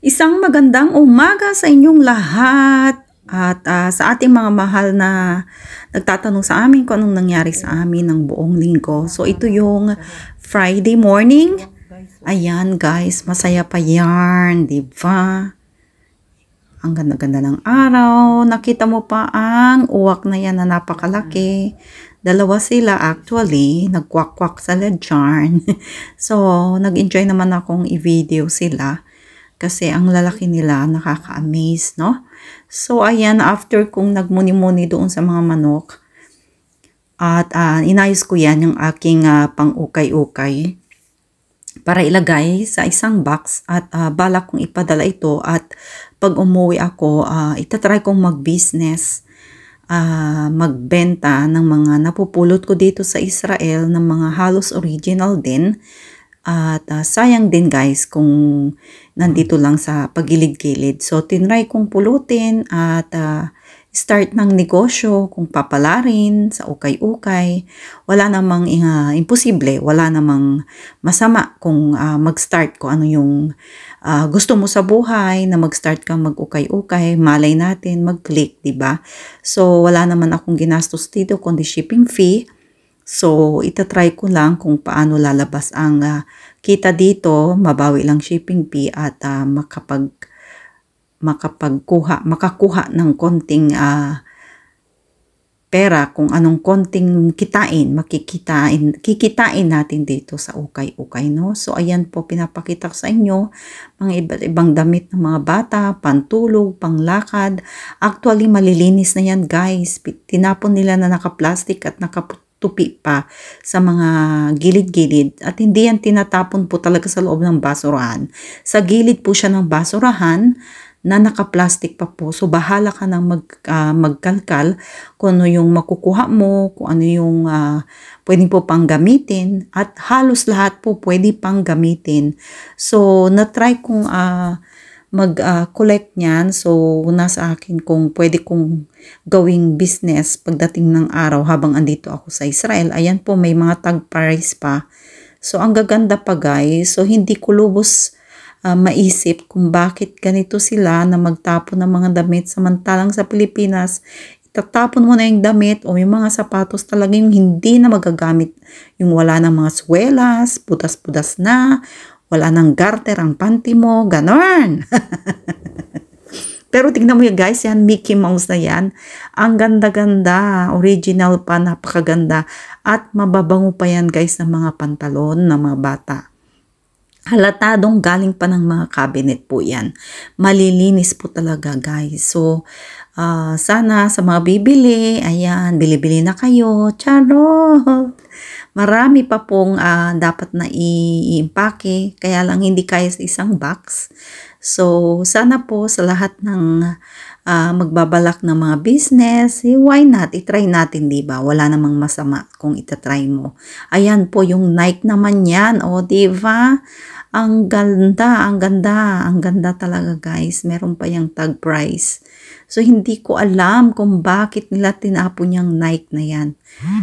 Isang magandang umaga sa inyong lahat at sa ating mga mahal na nagtatanong sa amin kung anong nangyari sa amin ng buong linggo. So ito yung Friday morning. Ayan guys, masaya pa yan, di ba? Ang ganda-ganda ng araw. Nakita mo pa ang uwak na yan na napakalaki. Dalawa sila actually, nagkwak-kwak sila dyan. So, nag-enjoy naman akong i-video sila. Kasi ang lalaki nila, nakaka-amaze, no? So, ayan, after kong nagmuni-muni doon sa mga manok, at inayos ko yan, yung aking pang-ukay-ukay, para ilagay sa isang box at balak kong ipadala ito at pag umuwi ako, itatry kong mag-business, magbenta ng mga napupulot ko dito sa Israel ng mga halos original din. At sayang din guys kung nandito lang sa pagilid-gilid. So tinry kong pulutin at start ng negosyo kung papalarin sa ukay-ukay. Wala namang imposible, wala namang masama kung mag-start ko ano yung gusto mo sa buhay, na mag-start kang mag-ukay-ukay, malay natin mag-click, 'di ba? So wala naman akong ginastos dito kundi shipping fee. So, itatry ko lang kung paano lalabas ang kita dito, mabawi lang shipping fee at makakuha ng konting pera kung anong konting kikitain natin dito sa ukay-ukay, no? So, ayan po, pinapakita ko sa inyo, mga iba't ibang damit ng mga bata, pantulog, panglakad. Actually, malilinis na yan, guys. Tinapon nila na naka-plastic at tupi pa sa mga gilid-gilid at hindi yan tinatapon po talaga sa loob ng basurahan. Sa gilid po siya ng basurahan na naka-plastic pa po. So bahala ka nang magkalkal kung ano yung makukuha mo, kung ano yung pwedeng po pang gamitin at halos lahat po pwede pang gamitin. So na-try kong mag-collect niyan. So, nasa akin kung pwede kong gawing business pagdating ng araw habang andito ako sa Israel. Ayan po, may mga tag price pa. So, ang gaganda pa guys. So, hindi ko lubos maisip kung bakit ganito sila na magtapon ng mga damit. Samantalang sa Pilipinas, itatapon mo na yung damit o yung mga sapatos talaga yung hindi na magagamit. Yung wala ng mga swelas, putas-putas na, wala nang garter ang panty mo, ganon. Pero tignan mo yun guys, yan Mickey Mouse na yan. Ang ganda-ganda, original pa, napakaganda. At mababango pa yan guys ng mga pantalon ng mga bata. Halatadong galing pa ng mga cabinet po yan. Malilinis po talaga guys. So, sana sa mga bibili, ayan, bili-bili na kayo. Charot! Marami pa pong dapat na i-impake, kaya lang hindi kaya sa isang box. So, sana po sa lahat ng magbabalak ng mga business, why not? I-try natin, di ba? Wala namang masama kung itatry mo. Ayan po yung Nike naman yan, o di ba? Ang ganda, ang ganda, ang ganda talaga guys. Meron pa yung tag price. So, hindi ko alam kung bakit nila tinapon yung Nike na yan.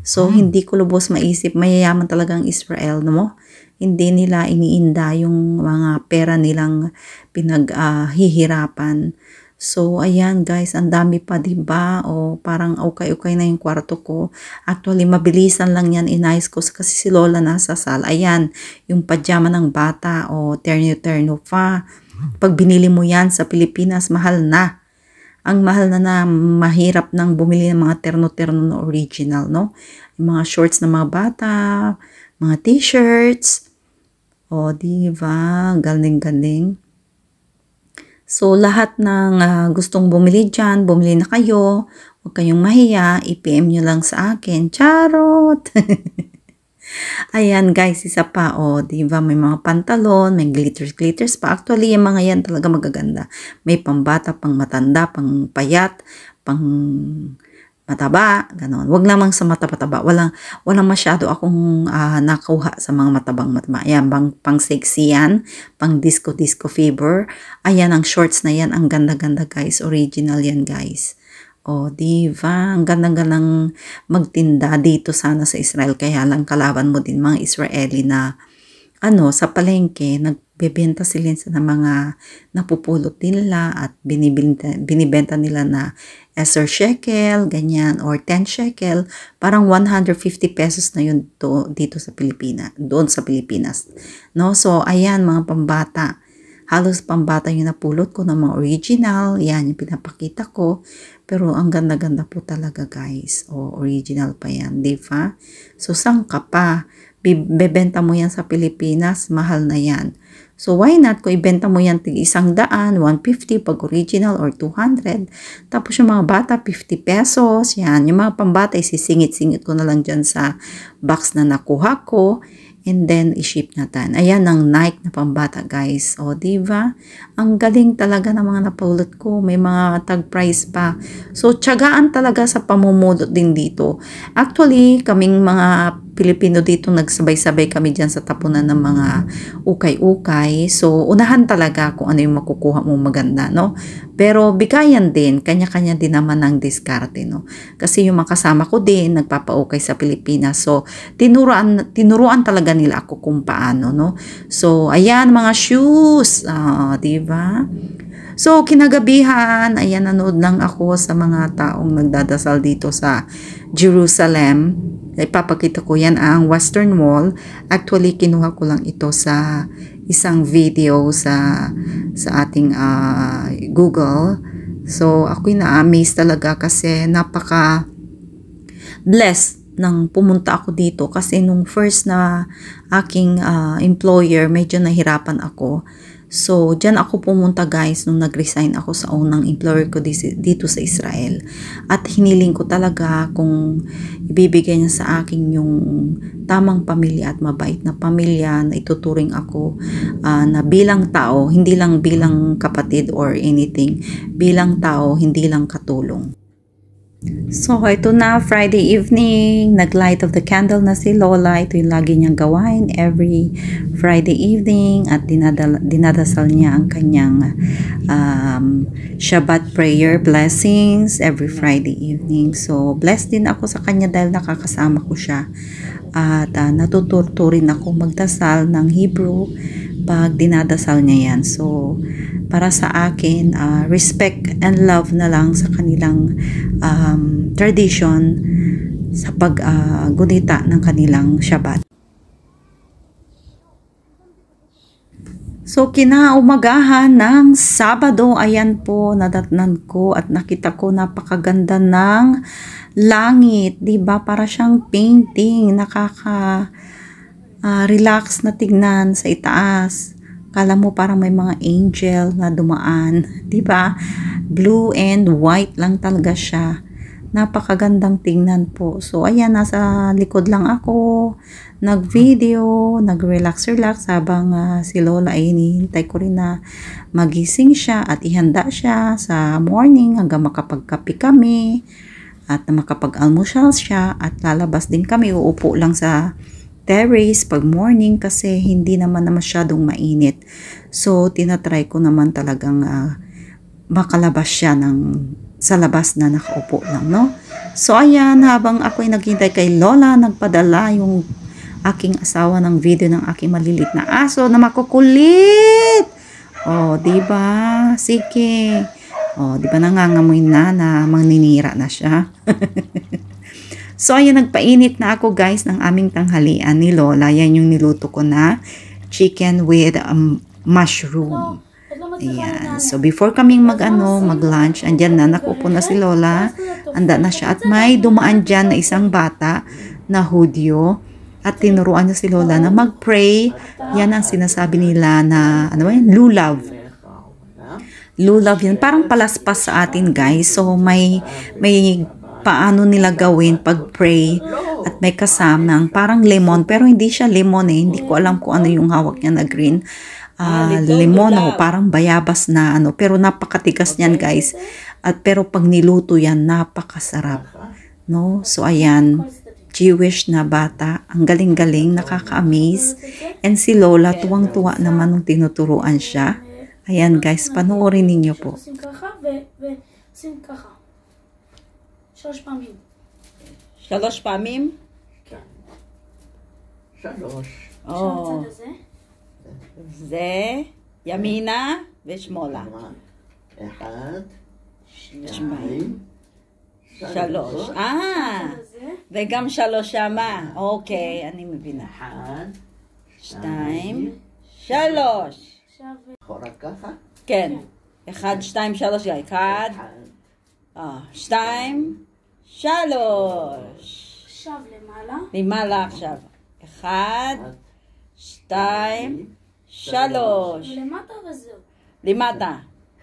So, hindi ko lubos maisip. Mayayaman talagang Israel, no? Hindi nila iniinda yung mga pera nilang pinaghihirapan. So, ayan guys, ang dami pa, diba? O parang okay-okay na yung kwarto ko. Actually, mabilisan lang yan. Inayos ko kasi si Lola nasa sala. Ayan, yung pajama ng bata o terno-terno pa. Pag binili mo yan sa Pilipinas, mahal na. Ang mahal na mahirap nang bumili ng mga terno-terno na original, no? Yung mga shorts ng mga bata, mga t-shirts. O, diba? Galing-galing. So, lahat ng gustong bumili dyan, bumili na kayo. Huwag kayong mahiya. I-PM nyo lang sa akin. Charot! Ayan guys, isa pa, diba, may mga pantalon, may glitters pa. Actually, yung mga yan talaga magaganda. May pambata, pang matanda, pang payat, pang mataba, ganon. Wag lamang sa mataba-taba. Walang masyado akong nakuha sa mga matabang-mataba. Ayan, pang sexy yan, pang disco fever. Ayan, ang shorts na yan, ang ganda-ganda guys. Original yan guys. O, diba? Ang ganda-gandang magtinda dito sana sa Israel. Kaya lang kalaban mo din mga Israeli na sa palengke, nagbebenta sila ng mga napupulot nila at binibenta nila na SR shekel, ganyan, or 10 shekel, parang 150 pesos na yun dito sa Pilipinas, doon sa Pilipinas. No? So, ayan, mga pambata. Halos pambata yung napulot ko ng mga original. Yan, yung pinapakita ko. Pero ang ganda-ganda po talaga, guys. Original pa yan, di ba? So, saan ka pa? Bebenta mo yan sa Pilipinas, mahal na yan. So, why not? Kung ibenta mo yan tig 100, 150 pag original or 200. Tapos yung mga bata, 50 pesos. Yan. Yung mga pambata, isisingit-singit ko na lang dyan sa box na nakuha ko. And then, i-ship natin. Ayan ang Nike na pambata, guys. Diba? Ang galing talaga ng mga napulot ko. May mga tag price pa. So, tiyagaan talaga sa pamumulot din dito. Actually, kaming mga Pilipino dito, nagsabay-sabay kami dyan sa tapunan ng mga ukay-ukay. So, unahan talaga kung ano yung makukuha mo maganda, no? Pero, bigayan din. Kanya-kanya din naman ang diskarte, no? Kasi yung makasama ko din, nagpapaukay sa Pilipinas. So, tinuruan talaga nila ako kung paano, no? So, ayan, mga shoes. Diba? So, kinagabihan, ayan, nanood lang ako sa mga taong nagdadasal dito sa Jerusalem. Ipapakita ko yan ang Western Wall. Actually, kinuha ko lang ito sa isang video sa ating Google. So, ako'y na-amaze talaga kasi napaka-blessed nang pumunta ako dito. Kasi nung first na aking employer, medyo nahirapan ako. So, dyan ako pumunta, guys, nung nag-resign ako sa unang employer ko dito sa Israel. At hiniling ko talaga kung ibibigay niya sa akin yung tamang pamilya at mabait na pamilya na ituturing ako na bilang tao, hindi lang bilang kapatid or anything, bilang tao, hindi lang katulong. So, ito na, Friday evening, nag-light of the candle na si Lola. Ito yung lagi niyang gawain every Friday evening at dinadasal niya ang kanyang Shabbat prayer blessings every Friday evening. So, blessed din ako sa kanya dahil nakakasama ko siya. At natututo rin ako magdasal ng Hebrew pag dinadasal niya yan. So, para sa akin, respect and love na lang sa kanilang tradition sa paggunita ng kanilang Shabbat. So, kinaumagahan ng Sabado, ayan po, nadatnan ko at nakita ko napakaganda ng langit. Diba? Para siyang painting, relax na tignan sa itaas. Kala mo parang may mga angel na dumaan, 'di ba? Blue and white lang talaga siya. Napakagandang tingnan po. So ayan, nasa likod lang ako, nag-video, nag-relax habang si Lola ay hinihintay ko rin na magising siya at ihanda siya sa morning hanggang makapagkape kami at makapag-almusal siya at lalabas din kami. Uupo lang sa terrace pag morning kasi hindi naman na masyadong mainit. So, tinatry ko naman talagang makalabas siya sa labas na nakaupo lang, no? So, ayan, habang ako'y naghintay kay Lola, nagpadala yung aking asawa ng video ng aking malilit na aso na makukulit. Diba? Sige. Diba nangangamoy na maninira na siya? So, ayan, nagpainit na ako, guys, ng aming tanghalian ni Lola. Yan yung niluto ko na chicken with mushroom. Ayan. So, before kaming mag-lunch, andyan na, nakupo na si Lola. Anda na siya. At may dumaan dyan na isang bata na Hudyo. At tinuruan niya si Lola na mag-pray. Yan ang sinasabi nila na, lulav. Lulav yan. Parang palaspas sa atin, guys. So, may paano nila gawin pag-pray at may kasamang parang lemon pero hindi siya lemon hindi ko alam kung ano yung hawak niya na green lemon parang bayabas na pero napakatigas niyan, guys, at pero pag niluto yan napakasarap, no? So ayan, Jewish na bata, ang galing-galing, nakaka-amaze, and si Lola tuwang-tuwa naman nung tinuturuan siya. Ayan, guys, panoorin ninyo po. 3 פעמים. 3 פעמים? כן. 3. או. שהצד הזה? זה ימינה ושמאלה. 1, 2, 3. זה. וגם 3 שמה. אוקיי, אני מבינה. 1, 2, 3. עכשיו, אחורה ככה. כן. 1, 2, 3. 1, 2, 3. עכשיו למעלה. למעלה עכשיו. 1, 2, 3. ולמטה וזהו. למטה.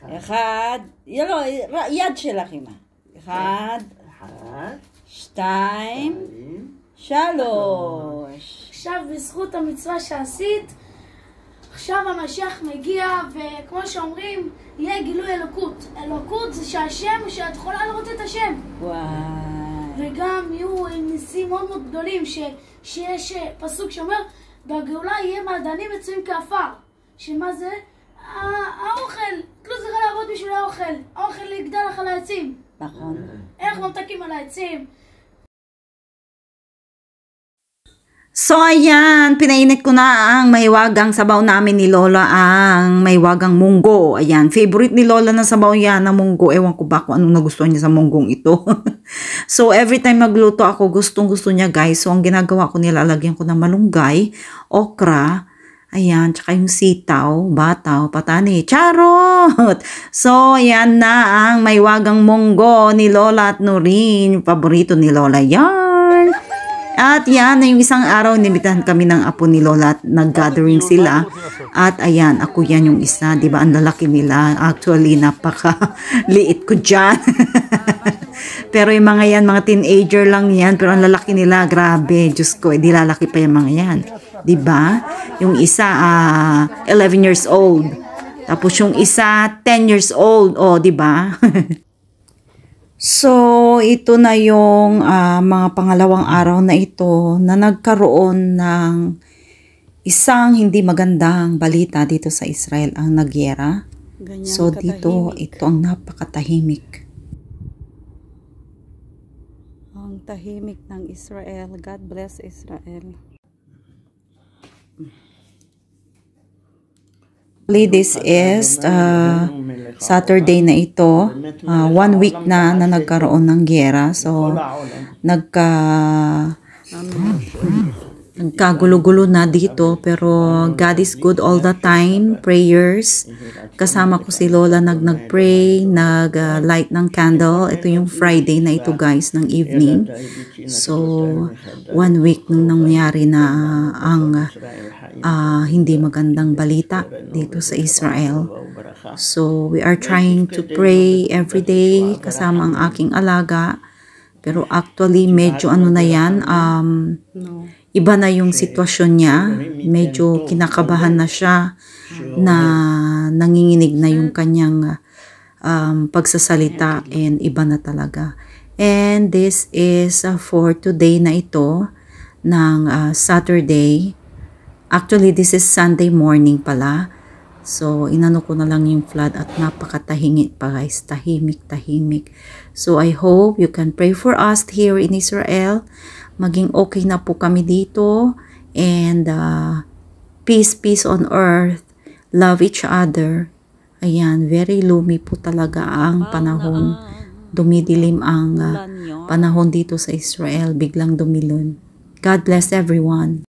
1, יד שלך אמא. 1, 1, 2, 3. עכשיו בזכות המצווה שעשית, עכשיו המשיח מגיע, וכמו שאומרים, יהיה גילוי אלוקות. אלוקות זה שהשם, שאת יכולה לראות את השם. וואי. וגם יהיו ניסים מאוד מאוד גדולים, שיש פסוק שאומר, בגאולה יהיה מעדנים מצויים כעפר. שמה זה? האוכל, את לא צריכה לעבוד בשביל האוכל. האוכל יגדל לך על העצים. נכון. איך ממתקים על העצים? So ayan, pinainit ko na ang mahiwagang sabaw namin ni Lola, ang mahiwagang munggo. Ayan, favorite ni Lola na sabaw yan na munggo. Ewan ko ba kung anong nagustuhan niya sa munggong ito. So every time magluto ako, gustong-gusto niya guys. So ang ginagawa ko, nilalagyan ko ng malunggay, okra, ayan, tsaka yung sitaw, bataw, patani, charot! So, ayan na ang mahiwagang munggo ni Lola at Nurin. Paborito ni Lola yan. At yan, na yung isang araw, inimbitahan kami ng apo ni Lola at nag-gathering sila. At ayan, ako yan yung isa. Diba, ang lalaki nila. Actually, napaka-liit ko dyan. Pero yung mga yan, mga teenager lang yan. Pero ang lalaki nila, grabe. Diyos ko, di lalaki pa yung mga yan. Diba? Yung isa, 11 years old. Tapos yung isa, 10 years old. O, diba? So, ito na yung mga pangalawang araw na ito na nagkaroon ng isang hindi magandang balita dito sa Israel, ang nagyera. So, dito, ito ang napakatahimik. Ang tahimik ng Israel. God bless Israel. This is Saturday na ito, 1 week na nagkaroon ng giyera. So, nagkagulo-gulo na dito, pero God is good all the time. Prayers. Kasama ko si Lola nag-pray, nag-light ng candle. Ito yung Friday na ito guys, ng evening. So, 1 week nung nangyari na ang hindi magandang balita dito sa Israel. So, we are trying to pray every day kasama ang aking alaga. Pero actually, medyo ano na yan, iba na yung sitwasyon niya. Medyo kinakabahan na siya, na nanginginig na yung kanyang pagsasalita, and iba na talaga. And this is for today na ito, ng Saturday. Actually, this is Sunday morning pala. So, inano ko na lang yung flood at napakatahimik pa guys. Tahimik. So, I hope you can pray for us here in Israel. Maging okay na po kami dito. And peace on earth. Love each other. Ayan, very gloomy po talaga ang panahon. Dumidilim ang panahon dito sa Israel. Biglang dumilim. God bless everyone.